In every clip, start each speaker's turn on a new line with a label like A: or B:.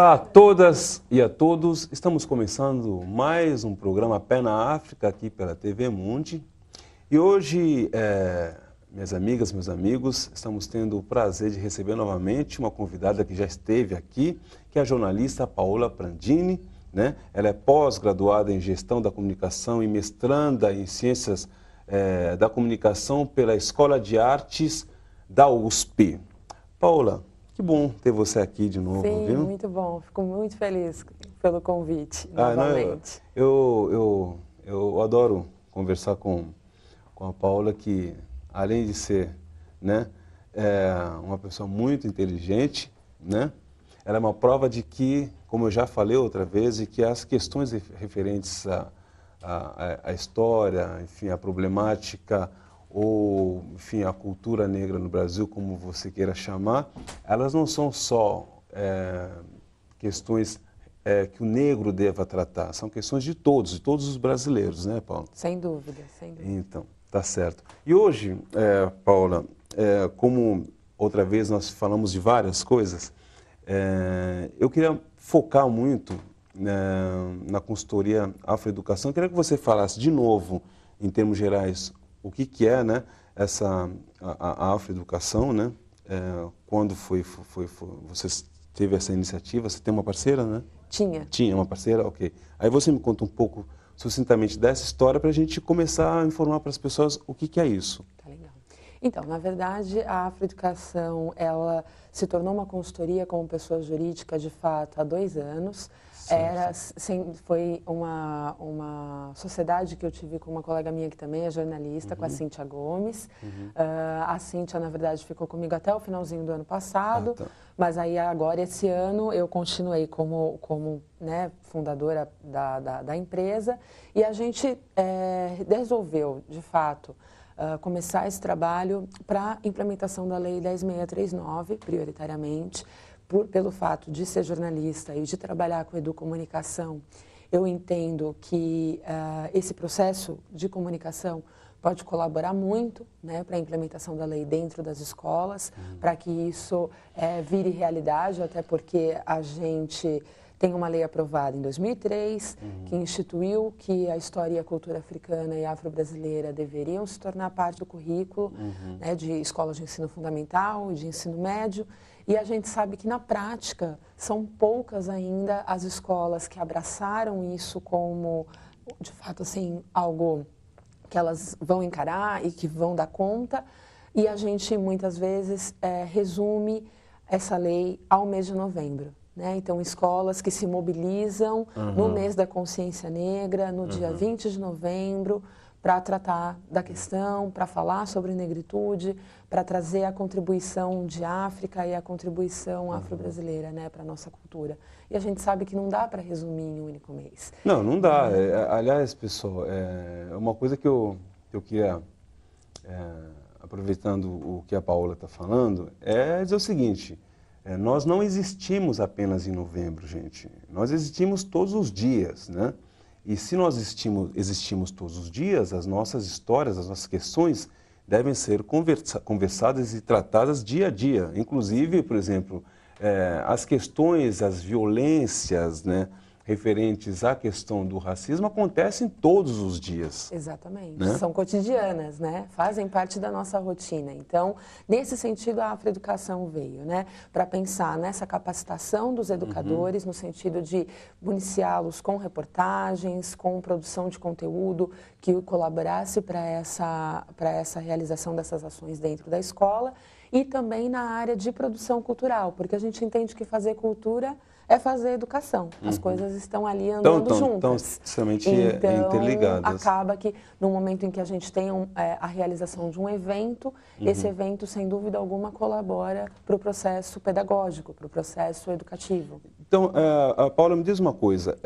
A: Olá a todas e a todos, estamos começando mais um programa Pé na África aqui pela TV Mundi e hoje, minhas amigas, meus amigos, estamos tendo o prazer de receber novamente uma convidada que já esteve aqui, que é a jornalista Paola Prandini, né? Ela é pós-graduada em Gestão da Comunicação e mestranda em Ciências da Comunicação pela Escola de Artes da USP. Paola, que bom ter você aqui de novo,
B: Sim,
A: viu?
B: muito bom. Fico muito feliz pelo convite, novamente.
A: Eu adoro conversar com a Paola, que além de ser, né, uma pessoa muito inteligente, né, ela é uma prova de que, como eu já falei outra vez, de que as questões referentes à história, enfim, à problemática, ou, enfim, a cultura negra no Brasil, como você queira chamar, elas não são só questões que o negro deva tratar, são questões de todos os brasileiros, né, Paula?
B: Sem dúvida, sem dúvida.
A: Então, tá certo. E hoje, Paula, como outra vez nós falamos de várias coisas, eu queria focar muito na consultoria Afroeducação. Eu queria que você falasse de novo, em termos gerais, o que é, né, a Afroeducação, né? Quando você teve essa iniciativa? Você tem uma parceira, né? Tinha uma parceira? Ok. Aí você me conta um pouco, sucintamente, dessa história para a gente começar a informar para as pessoas o que é isso.
B: Tá legal. Então, na verdade, a Afroeducação, ela se tornou uma consultoria como pessoa jurídica, de fato, há 2 anos. Foi uma sociedade que eu tive com uma colega minha que também é jornalista, com a Cíntia Gomes. A Cíntia, na verdade, ficou comigo até o finalzinho do ano passado, mas aí agora, esse ano, eu continuei como né, fundadora da empresa e a gente resolveu, de fato, começar esse trabalho para a implementação da Lei 10.639, prioritariamente, pelo fato de ser jornalista e de trabalhar com educomunicação. Eu entendo que esse processo de comunicação pode colaborar muito, né, para a implementação da lei dentro das escolas, para que isso vire realidade, até porque a gente tem uma lei aprovada em 2003, que instituiu que a história e a cultura africana e afro-brasileira deveriam se tornar parte do currículo, né, de escolas de ensino fundamental e de ensino médio. E a gente sabe que, na prática, são poucas ainda as escolas que abraçaram isso como, de fato, assim, algo que elas vão encarar e que vão dar conta. E a gente, muitas vezes, resume essa lei ao mês de novembro, né? Então, escolas que se mobilizam no mês da consciência negra, no dia 20 de novembro, para tratar da questão, para falar sobre negritude, para trazer a contribuição de África e a contribuição afro-brasileira, né, para a nossa cultura. E a gente sabe que não dá para resumir em um único mês.
A: Não dá. Aliás, pessoal, uma coisa que eu queria, aproveitando o que a Paola está falando, é dizer o seguinte: nós não existimos apenas em novembro, gente. Nós existimos todos os dias, né? E se nós existimos todos os dias, as nossas histórias, as nossas questões devem ser conversadas e tratadas dia a dia. Inclusive, por exemplo, as questões, as violências, né, referentes à questão do racismo acontecem todos os dias.
B: Exatamente.
A: Né?
B: São cotidianas, né? Fazem parte da nossa rotina. Então, nesse sentido, a Afroeducação veio, né, para pensar nessa capacitação dos educadores, no sentido de municiá-los com reportagens, com produção de conteúdo que colaborasse para essa realização dessas ações dentro da escola, e também na área de produção cultural, porque a gente entende que fazer cultura é fazer educação. As coisas estão ali andando juntas.
A: Então, extremamente interligadas.
B: Então, acaba que no momento em que a gente tem a realização de um evento, esse evento, sem dúvida alguma, colabora para o processo pedagógico, para o processo educativo.
A: Então, Paula, me diz uma coisa.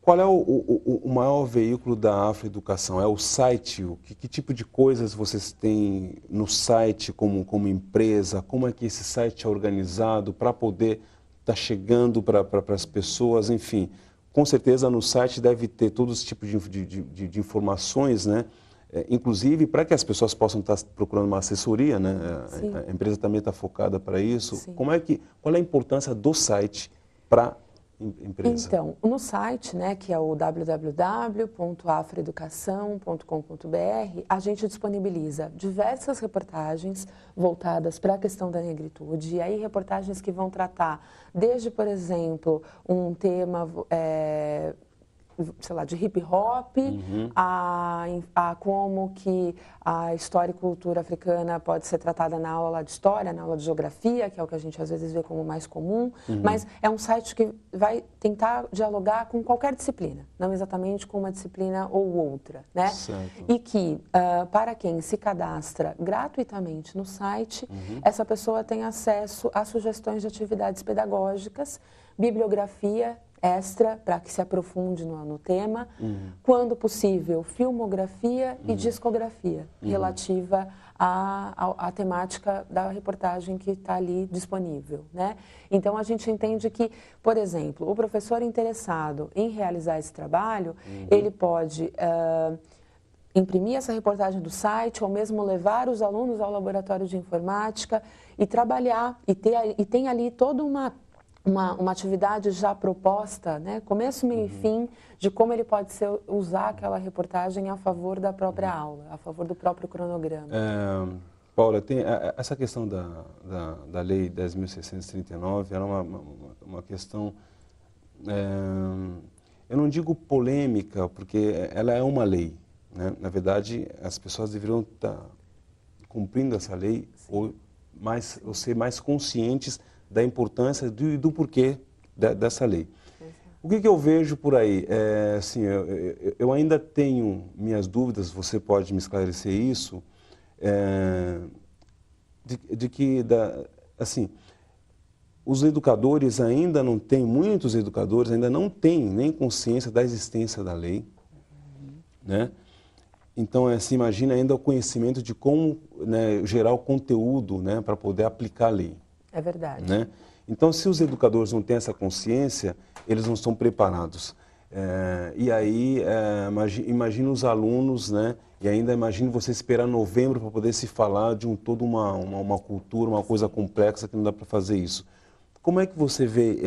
A: Qual é o maior veículo da Afroeducação? É o site? Que tipo de coisas vocês têm no site como empresa? Como é que esse site é organizado para poder estar chegando para as pessoas? Enfim, com certeza no site deve ter todos os tipos de informações, né, inclusive para que as pessoas possam estar procurando uma assessoria, né? A empresa também está focada para isso.
B: Sim.
A: Qual é a importância do site para empresa?
B: Então, no site, né, que é o www.afroeducação.com.br, a gente disponibiliza diversas reportagens voltadas para a questão da negritude, e aí reportagens que vão tratar desde, por exemplo, um tema sei lá, de hip hop, a como que a história e cultura africana pode ser tratada na aula de história, na aula de geografia, que é o que a gente às vezes vê como mais comum, mas é um site que vai tentar dialogar com qualquer disciplina, não exatamente com uma disciplina ou outra, né?
A: Certo.
B: E que, para quem se cadastra gratuitamente no site, essa pessoa tem acesso a sugestões de atividades pedagógicas, bibliografia extra para que se aprofunde no tema, quando possível, filmografia e discografia relativa à temática da reportagem que está ali disponível, né? Então, a gente entende que, por exemplo, o professor interessado em realizar esse trabalho, ele pode imprimir essa reportagem do site ou mesmo levar os alunos ao laboratório de informática e trabalhar, e tem ali toda uma atividade já proposta, né, começo, meio e fim, de como ele pode usar aquela reportagem a favor da própria aula, a favor do próprio cronograma.
A: Paula, tem essa questão da Lei 10.639, ela é uma questão, eu não digo polêmica, porque ela é uma lei, né? Na verdade, as pessoas deveriam estar cumprindo essa lei ou ser mais conscientes da importância e do porquê dessa lei. O que eu vejo por aí? Assim, eu ainda tenho minhas dúvidas, você pode me esclarecer isso, de que, assim, os educadores ainda não têm, muitos educadores ainda não têm nem consciência da existência da lei, né? Então, assim, imagina ainda o conhecimento de como, né, gerar o conteúdo, né, para poder aplicar a lei.
B: É verdade.
A: Né? Então, se os educadores não têm essa consciência, eles não estão preparados. E aí, imagina os alunos, né? E ainda imagine você esperar novembro para poder se falar de toda uma cultura, uma coisa complexa que não dá para fazer isso. Como é que você vê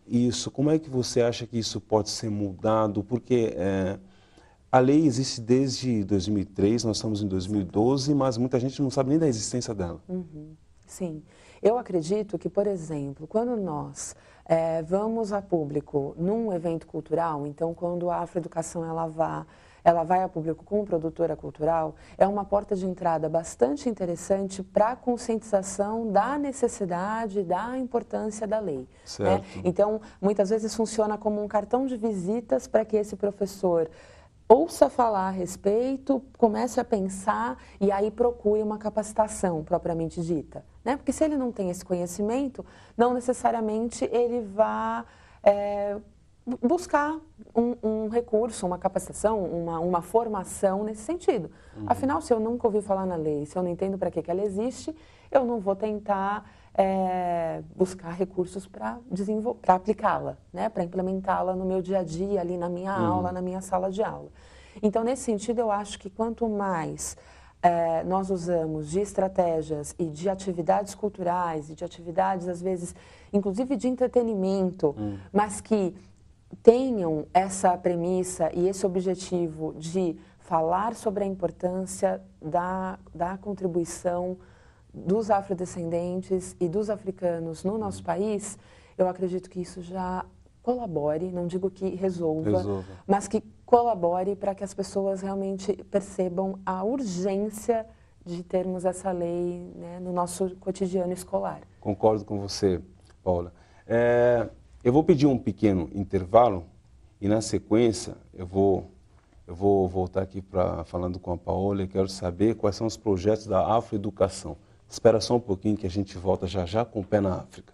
A: isso? Como é que você acha que isso pode ser mudado? Porque a lei existe desde 2003, nós estamos em 2012, mas muita gente não sabe nem da existência dela.
B: Sim. Eu acredito que, por exemplo, quando nós vamos a público num evento cultural, então quando a Afroeducação ela vai a público como produtora cultural, é uma porta de entrada bastante interessante para a conscientização da necessidade, da importância da lei. Né? Então, muitas vezes funciona como um cartão de visitas para que esse professor ouça falar a respeito, comece a pensar e aí procure uma capacitação propriamente dita, né? Porque se ele não tem esse conhecimento, não necessariamente ele vai buscar um recurso, uma capacitação, uma formação nesse sentido. Afinal, se eu nunca ouvi falar na lei, se eu não entendo para que ela existe, eu não vou tentar buscar recursos para aplicá-la, né? Para implementá-la no meu dia a dia, ali na minha aula, na minha sala de aula. Então, nesse sentido, eu acho que quanto mais nós usamos de estratégias e de atividades culturais, e de atividades, às vezes, inclusive de entretenimento, mas que tenham essa premissa e esse objetivo de falar sobre a importância da contribuição dos afrodescendentes e dos africanos no nosso país, eu acredito que isso já colabore, não digo que resolva, mas que colabore para que as pessoas realmente percebam a urgência de termos essa lei, né, no nosso cotidiano escolar.
A: Concordo com você, Paula. Eu vou pedir um pequeno intervalo e, na sequência, eu vou voltar aqui falando com a Paola e quero saber quais são os projetos da Afroeducação. Espera só um pouquinho que a gente volta já já com o Pé na África.